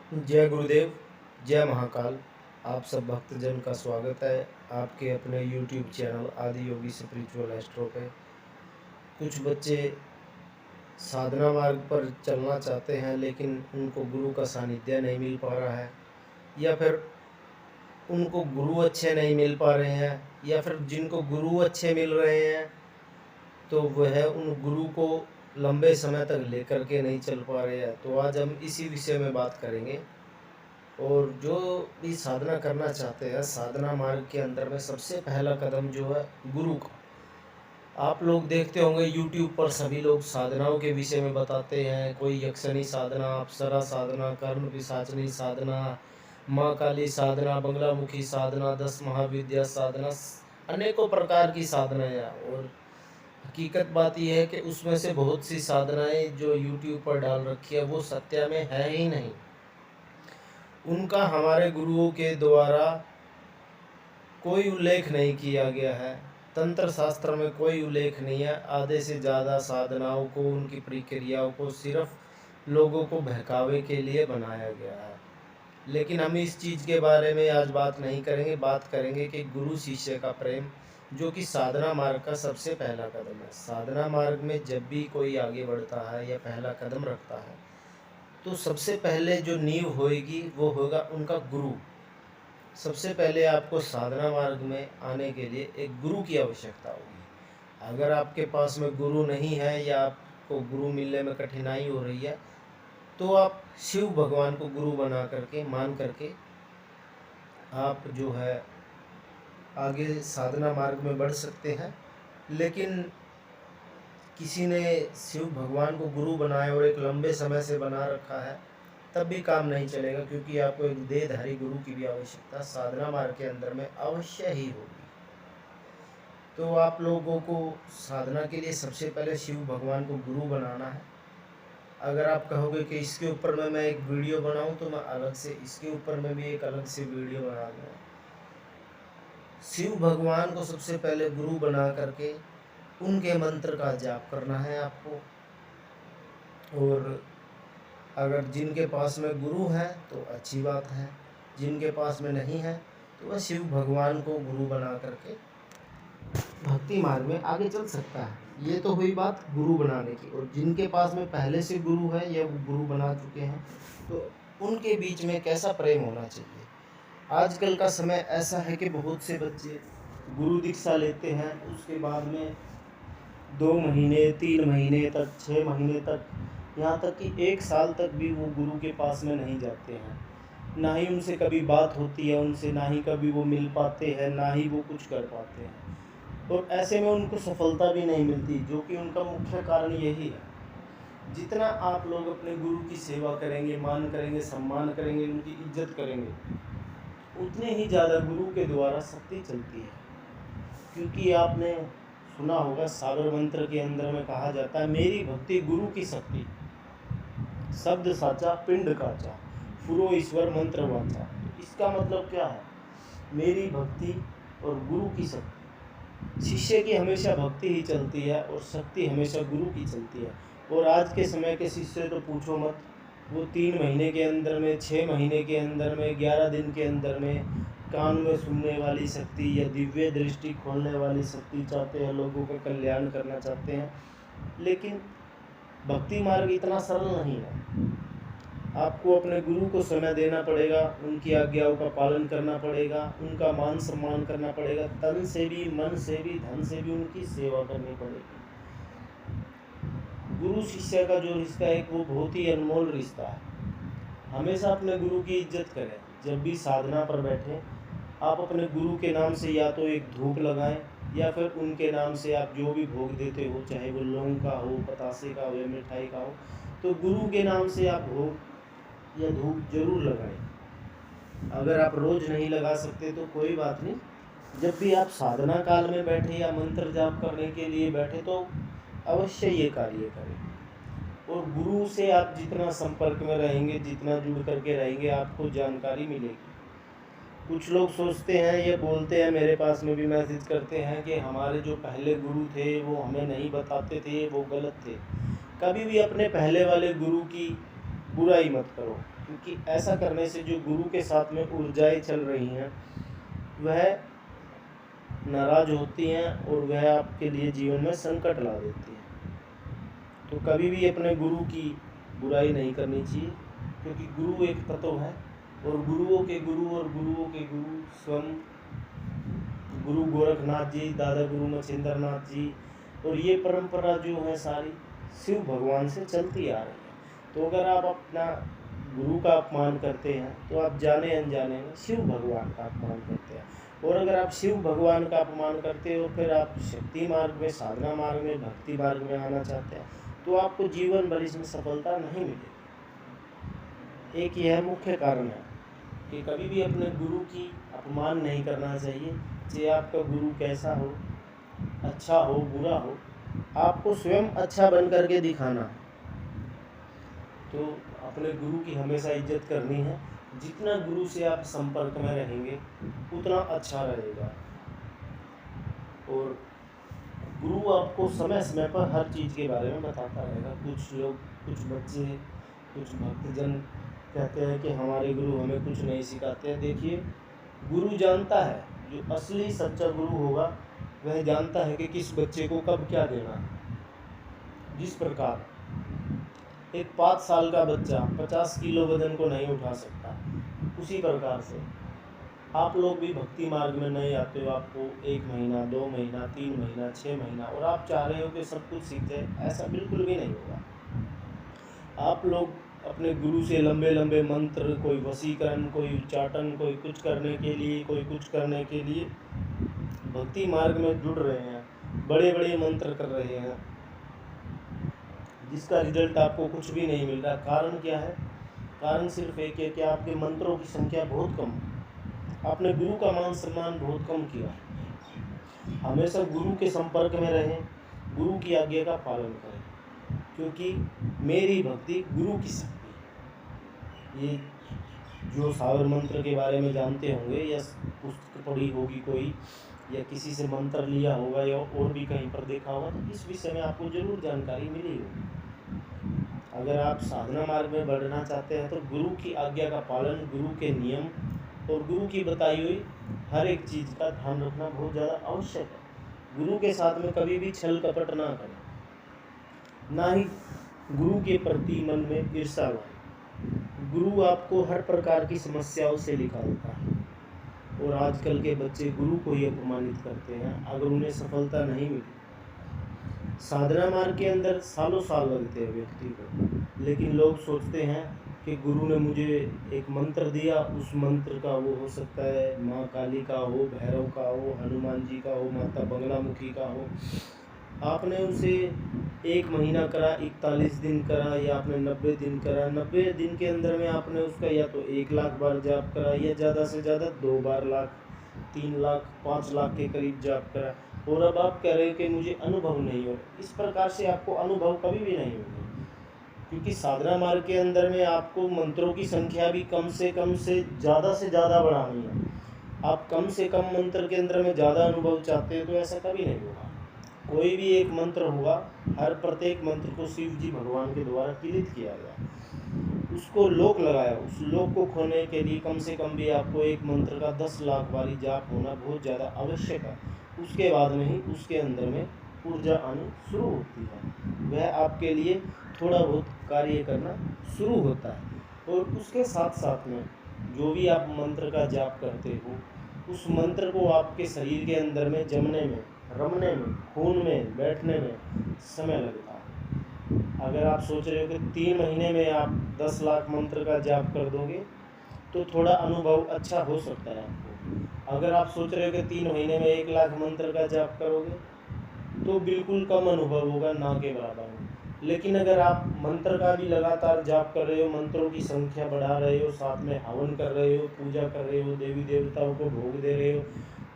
जय गुरुदेव, जय महाकाल। आप सब भक्तजन का स्वागत है आपके अपने YouTube चैनल आदि योगी स्पिरिचुअल एस्ट्रो पे। कुछ बच्चे साधना मार्ग पर चलना चाहते हैं लेकिन उनको गुरु का सानिध्य नहीं मिल पा रहा है, या फिर उनको गुरु अच्छे नहीं मिल पा रहे हैं, या फिर जिनको गुरु अच्छे मिल रहे हैं तो वह उन गुरु को लंबे समय तक लेकर के नहीं चल पा रहे हैं। तो आज हम इसी विषय में बात करेंगे। और जो भी साधना करना चाहते हैं, साधना मार्ग के अंदर में सबसे पहला कदम जो है गुरु का। आप लोग देखते होंगे YouTube पर सभी लोग साधनाओं के विषय में बताते हैं। कोई यक्षिणी साधना, अप्सरा साधना, कर्ण पिशाचनी साधना, माँ काली साधना, बंगलामुखी साधना, 10 महाविद्या साधना, अनेकों प्रकार की साधनाएं हैं। और हकीकत बात यह है कि उसमें से बहुत सी साधनाएं जो YouTube पर डाल रखी है वो सत्य में है ही नहीं। उनका हमारे गुरुओं के द्वारा कोई उल्लेख नहीं किया गया है। तंत्र शास्त्र में कोई उल्लेख नहीं है। आधे से ज़्यादा साधनाओं को, उनकी प्रक्रियाओं को सिर्फ लोगों को बहकावे के लिए बनाया गया है। लेकिन हम इस चीज़ के बारे में आज बात नहीं करेंगे। बात करेंगे कि गुरु शिष्य का प्रेम, जो कि साधना मार्ग का सबसे पहला कदम है। साधना मार्ग में जब भी कोई आगे बढ़ता है या पहला कदम रखता है तो सबसे पहले जो नींव होएगी वो होगा उनका गुरु। सबसे पहले आपको साधना मार्ग में आने के लिए एक गुरु की आवश्यकता होगी। अगर आपके पास में गुरु नहीं है या आपको गुरु मिलने में कठिनाई हो रही है तो आप शिव भगवान को गुरु बना करके, मान करके आप जो है आगे साधना मार्ग में बढ़ सकते हैं। लेकिन किसी ने शिव भगवान को गुरु बनाया और एक लंबे समय से बना रखा है तब भी काम नहीं चलेगा, क्योंकि आपको एक देहधारी गुरु की भी आवश्यकता साधना मार्ग के अंदर में अवश्य ही होगी। तो आप लोगों को साधना के लिए सबसे पहले शिव भगवान को गुरु बनाना है। अगर आप कहोगे कि इसके ऊपर में मैं एक वीडियो बनाऊं तो मैं अलग से इसके ऊपर में भी एक अलग से वीडियो बना दूँगा। शिव भगवान को सबसे पहले गुरु बना करके उनके मंत्र का जाप करना है आपको। और अगर जिनके पास में गुरु है तो अच्छी बात है, जिनके पास में नहीं है तो वह शिव भगवान को गुरु बना करके भक्ति मार्ग में आगे चल सकता है। ये तो हुई बात गुरु बनाने की। और जिनके पास में पहले से गुरु है या वो गुरु बना चुके हैं तो उनके बीच में कैसा प्रेम होना चाहिए। आजकल का समय ऐसा है कि बहुत से बच्चे गुरु दीक्षा लेते हैं, उसके बाद में 2 महीने, 3 महीने तक, 6 महीने तक, यहाँ तक कि 1 साल तक भी वो गुरु के पास में नहीं जाते हैं। ना ही उनसे कभी बात होती है उनसे, ना ही कभी वो मिल पाते हैं, ना ही वो कुछ कर पाते हैं। और ऐसे में उनको सफलता भी नहीं मिलती, जो कि उनका मुख्य कारण यही है। जितना आप लोग अपने गुरु की सेवा करेंगे, मान करेंगे, सम्मान करेंगे, उनकी इज्जत करेंगे, उतने ही ज़्यादा गुरु के द्वारा शक्ति चलती है। क्योंकि आपने सुना होगा सागर मंत्र के अंदर में कहा जाता है, मेरी भक्ति गुरु की शक्ति, शब्द साचा पिंड काचा, फुरो ईश्वर मंत्र वाचा। इसका मतलब क्या है? मेरी भक्ति और गुरु की शक्ति। शिष्य की हमेशा भक्ति ही चलती है और शक्ति हमेशा गुरु की चलती है। और आज के समय के शिष्य तो पूछो मत, वो 3 महीने के अंदर में, 6 महीने के अंदर में, 11 दिन के अंदर में कान में सुनने वाली शक्ति या दिव्य दृष्टि खोलने वाली शक्ति चाहते हैं, लोगों का कल्याण करना चाहते हैं। लेकिन भक्ति मार्ग इतना सरल नहीं है। आपको अपने गुरु को समय देना पड़ेगा, उनकी आज्ञाओं का पालन करना पड़ेगा, उनका मान सम्मान करना पड़ेगा, तन से भी, मन से भी, धन से भी उनकी सेवा करनी पड़ेगी। गुरु शिष्य का जो रिश्ता है वो बहुत ही अनमोल रिश्ता है। हमेशा अपने गुरु की इज्जत करें। जब भी साधना पर बैठें आप अपने गुरु के नाम से या तो एक धूप लगाएं या फिर उनके नाम से आप जो भी भोग देते हो, चाहे वो लौंग का हो, बतासे का हो या मिठाई का हो, तो गुरु के नाम से आप भोग या धूप जरूर लगाएं। अगर आप रोज नहीं लगा सकते तो कोई बात नहीं, जब भी आप साधना काल में बैठे या मंत्र जाप करने के लिए बैठे तो अवश्य ये कार्य करें। और गुरु से आप जितना संपर्क में रहेंगे, जितना जुड़ करके रहेंगे, आपको जानकारी मिलेगी। कुछ लोग सोचते हैं, ये बोलते हैं, मेरे पास में भी मैसेज करते हैं कि हमारे जो पहले गुरु थे वो हमें नहीं बताते थे, वो गलत थे। कभी भी अपने पहले वाले गुरु की बुराई मत करो। क्योंकि ऐसा करने से जो गुरु के साथ में ऊर्जाएं चल रही हैं वह नाराज होती हैं और वह आपके लिए जीवन में संकट ला देती हैं। तो कभी भी अपने गुरु की बुराई नहीं करनी चाहिए, क्योंकि गुरु एक तत्व है और गुरुओं के गुरु स्वयं गुरु गोरखनाथ जी, दादा गुरु मच्छिंद्र नाथ जी, और ये परंपरा जो है सारी शिव भगवान से चलती आ रही है। तो अगर आप अपना गुरु का अपमान करते हैं तो आप जाने अनजाने में शिव भगवान का अपमान करते हैं। और अगर आप शिव भगवान का अपमान करते हो फिर आप शक्ति मार्ग में, साधना मार्ग में, भक्ति मार्ग में आना चाहते हैं तो आपको जीवन भर इसमें सफलता नहीं मिलेगी। एक यह मुख्य कारण है कि कभी भी अपने गुरु की अपमान नहीं करना चाहिए। चाहे आपका गुरु कैसा हो, अच्छा हो, बुरा हो, आपको स्वयं अच्छा बन करके दिखाना है। तो अपने गुरु की हमेशा इज्जत करनी है। जितना गुरु से आप संपर्क में रहेंगे उतना अच्छा रहेगा। और गुरु आपको समय समय पर हर चीज़ के बारे में बताता रहेगा। कुछ लोग, कुछ बच्चे, कुछ भक्तजन कहते हैं कि हमारे गुरु हमें कुछ नहीं सिखाते हैं। देखिए, गुरु जानता है, जो असली सच्चा गुरु होगा वह जानता है कि किस बच्चे को कब क्या देना है। जिस प्रकार एक 5 साल का बच्चा 50 किलो वजन को नहीं उठा सकता, उसी प्रकार से आप लोग भी भक्ति मार्ग में नहीं आते हो। आपको 1 महीना, 2 महीना, 3 महीना, 6 महीना और आप चाह रहे हो कि सब कुछ सीख जाए, ऐसा बिल्कुल भी नहीं होगा। आप लोग अपने गुरु से लंबे लंबे मंत्र, कोई वशीकरण, कोई उच्चाटन, कोई कुछ करने के लिए, कोई कुछ करने के लिए भक्ति मार्ग में जुड़ रहे हैं, बड़े बड़े मंत्र कर रहे हैं, जिसका रिजल्ट आपको कुछ भी नहीं मिल रहा। कारण क्या है? कारण सिर्फ एक है कि आपके मंत्रों की संख्या बहुत कम है, आपने गुरु का मान सम्मान बहुत कम किया। हमेशा गुरु के संपर्क में रहें, गुरु की आज्ञा का पालन करें, क्योंकि मेरी भक्ति गुरु की शक्ति। ये जो सावर मंत्र के बारे में जानते होंगे या पुस्तक पढ़ी होगी कोई, या किसी से मंत्र लिया होगा या और भी कहीं पर देखा होगा, तो इस विषय में आपको जरूर जानकारी मिली होगी। अगर आप साधना मार्ग में बढ़ना चाहते हैं तो गुरु की आज्ञा का पालन, गुरु के नियम और गुरु की बताई हुई हर एक चीज़ का ध्यान रखना बहुत ज़्यादा आवश्यक है। गुरु के साथ में कभी भी छल कपट ना करें, ना ही गुरु के प्रति मन में ईर्ष्या लाएं। गुरु आपको हर प्रकार की समस्याओं से निकालता है और आजकल के बच्चे गुरु को ही अपमानित करते हैं अगर उन्हें सफलता नहीं मिली। साधना मार्ग के अंदर सालों साल लगते हैं व्यक्ति को, लेकिन लोग सोचते हैं कि गुरु ने मुझे एक मंत्र दिया, उस मंत्र का वो हो सकता है माँ काली का हो, भैरव का हो, हनुमान जी का हो, माता बंगलामुखी का हो। आपने उसे 1 महीना करा, 41 दिन करा, या आपने 90 दिन करा, 90 दिन के अंदर में आपने उसका या तो 1 लाख बार जाप करा या ज़्यादा से ज़्यादा 2 बार लाख, 3 लाख, 5 लाख के करीब जाप करा, और अब आप कह रहे हैं कि मुझे अनुभव नहीं हो। इस प्रकार से आपको अनुभव कभी भी नहीं होगा, क्योंकि साधना मार्ग के अंदर में आपको मंत्रों की संख्या भी कम से ज़्यादा बढ़ानी है। आप कम से कम मंत्र के अंदर में ज़्यादा अनुभव चाहते हैं तो ऐसा कभी नहीं होगा। कोई भी एक मंत्र होगा, हर प्रत्येक मंत्र को शिव जी भगवान के द्वारा किलित किया गया, उसको लोक लगाया। उस लोक को खोने के लिए कम से कम भी आपको एक मंत्र का 10 लाख बारी जाप होना बहुत ज़्यादा आवश्यक है। उसके बाद में ही उसके अंदर में ऊर्जा आनी शुरू होती है, वह आपके लिए थोड़ा बहुत कार्य करना शुरू होता है। और उसके साथ साथ में जो भी आप मंत्र का जाप करते हो, उस मंत्र को आपके शरीर के अंदर में जमने में, रमने में, खून में बैठने में समय लगता है। अगर आप सोच रहे हो कि 3 महीने में आप 10 लाख मंत्र का जाप कर दोगे तो थोड़ा अनुभव अच्छा हो सकता है आपको। अगर आप सोच रहे हो कि 3 महीने में 1 लाख मंत्र का जाप करोगे तो बिल्कुल कम अनुभव होगा, ना के बराबर में। लेकिन अगर आप मंत्र का भी लगातार जाप कर रहे हो, मंत्रों की संख्या बढ़ा रहे हो, साथ में हवन कर रहे हो, पूजा कर रहे हो, देवी देवताओं को भोग दे रहे हो,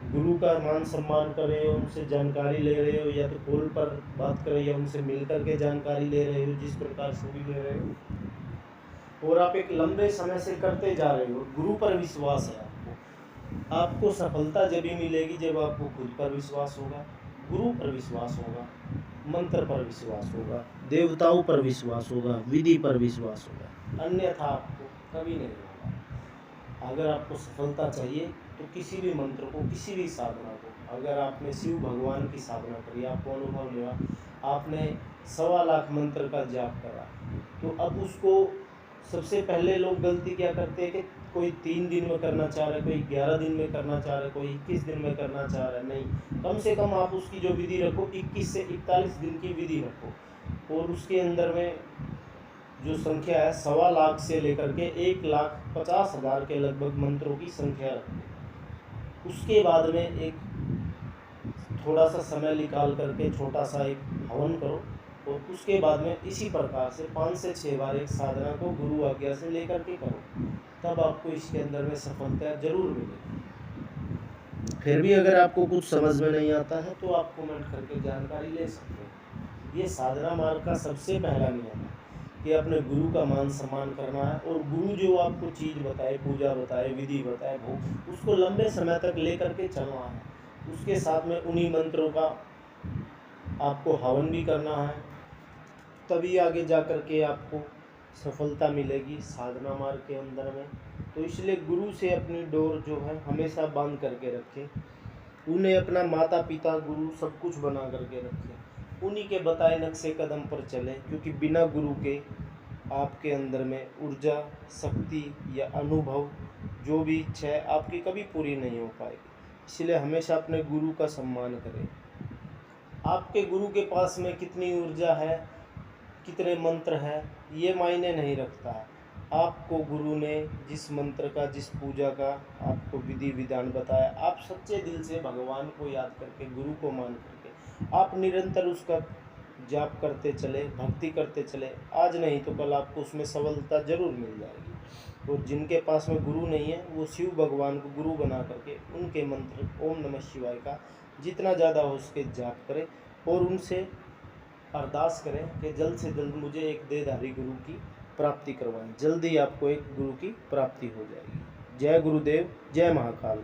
गुरु का मान सम्मान कर रहे हो, उनसे जानकारी ले रहे हो, या तो कॉल पर बात कर रहे हो या उनसे मिल कर के जानकारी ले रहे हो, जिस प्रकार से भी ले रहे हो, और आप एक लंबे समय से करते जा रहे हो, गुरु पर विश्वास है आपको सफलता जब भी मिलेगी जब आपको खुद पर विश्वास होगा, गुरु पर विश्वास होगा, मंत्र पर विश्वास होगा, देवताओं पर विश्वास होगा, विधि पर विश्वास होगा। अन्यथा आपको कभी नहीं होगा। अगर आपको सफलता चाहिए तो किसी भी मंत्र को, किसी भी साधना को, अगर आपने शिव भगवान की साधना करी, आपको अनुभव लिया, आपने 1.25 लाख मंत्र का जाप करा, तो अब उसको सबसे पहले लोग गलती क्या करते हैं कि कोई 3 दिन में करना चाह रहा है, कोई 11 दिन में करना चाह रहा है, कोई 21 दिन में करना चाह रहा है। नहीं, कम से कम आप उसकी जो विधि रखो 21 से 41 दिन की विधि रखो, और उसके अंदर में जो संख्या है 1.25 लाख से लेकर के 1,50,000 के लगभग मंत्रों की संख्या रखो। उसके बाद में एक थोड़ा सा समय निकाल करके छोटा सा एक हवन करो, और उसके बाद में इसी प्रकार से 5 से 6 बार एक साधना को गुरु आज्ञा से लेकर के करो, तब आपको इसके अंदर में सफलता जरूर मिलेगी। फिर भी अगर आपको कुछ समझ में नहीं आता है तो आप कमेंट करके जानकारी ले सकते हैं। ये साधना मार्ग का सबसे पहला नियम है कि अपने गुरु का मान सम्मान करना है, और गुरु जो आपको चीज़ बताए, पूजा बताए, विधि बताए, भोग, उसको लंबे समय तक लेकर के चलना है। उसके साथ में उन्हीं मंत्रों का आपको हवन भी करना है, तभी आगे जा कर के आपको सफलता मिलेगी साधना मार्ग के अंदर में। तो इसलिए गुरु से अपनी डोर जो है हमेशा बांध करके रखें, उन्हें अपना माता पिता गुरु सब कुछ बना करके रखें, उन्हीं के बताए नक्शे कदम पर चलें, क्योंकि बिना गुरु के आपके अंदर में ऊर्जा, शक्ति या अनुभव जो भी इच्छा है आपकी कभी पूरी नहीं हो पाएगी। इसलिए हमेशा अपने गुरु का सम्मान करें। आपके गुरु के पास में कितनी ऊर्जा है, कितने मंत्र हैं, ये मायने नहीं रखता है। आपको गुरु ने जिस मंत्र का, जिस पूजा का आपको विधि विधान बताया, आप सच्चे दिल से भगवान को याद करके, गुरु को मान करके आप निरंतर उसका जाप करते चले, भक्ति करते चले, आज नहीं तो कल आपको उसमें सफलता जरूर मिल जाएगी। और जिनके पास में गुरु नहीं है वो शिव भगवान को गुरु बना करके उनके मंत्र ओम नमः शिवाय का जितना ज़्यादा हो उसके जाप करें, और उनसे अरदास करें कि जल्द से जल्द मुझे एक देहधारी गुरु की प्राप्ति करवाएं। जल्दी आपको एक गुरु की प्राप्ति हो जाएगी। जय गुरुदेव, जय महाकाल।